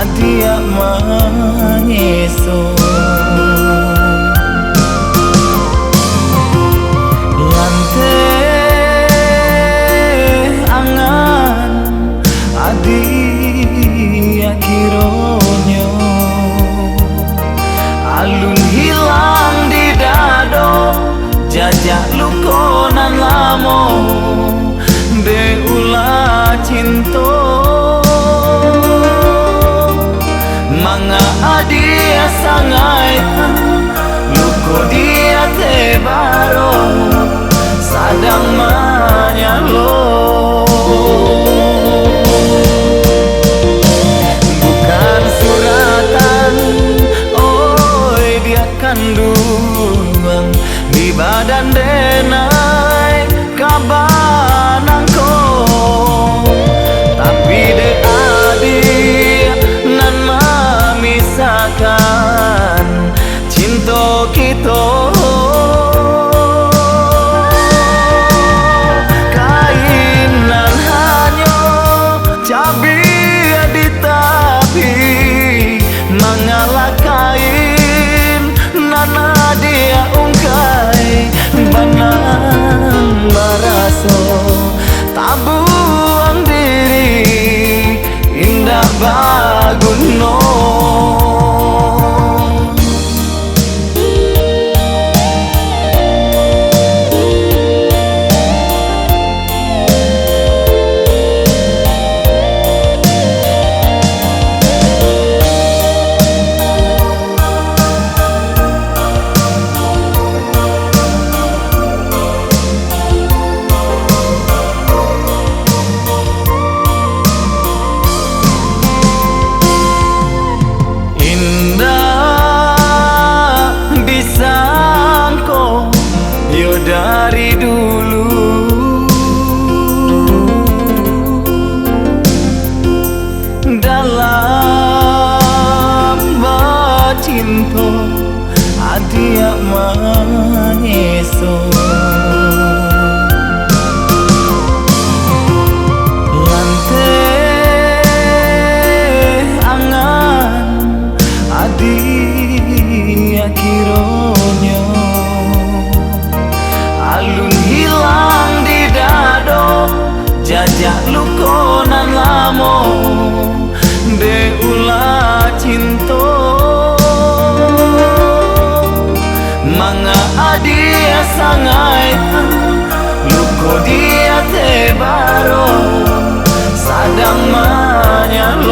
adia manyeso lante angan adia kironyo alun hilang di dado jajak lukonan lamo beula cinto manga adia sangai luko dia te baro sadang manyalo bukan suratan oi dia kanduang di badan denai kabanangko tapi de adik nan mamisakan cinta kita kainan hanya cabi di tapi mengalah kain nana dia ungkai banang baraso tabuang diri indah baguno dari dulu dalam bacinto adia manyeso lante angan adia kironyo alun hilang di dado jajak lukonan lamo beula cinto manga adia sangai luko dia te baro sadang manyalo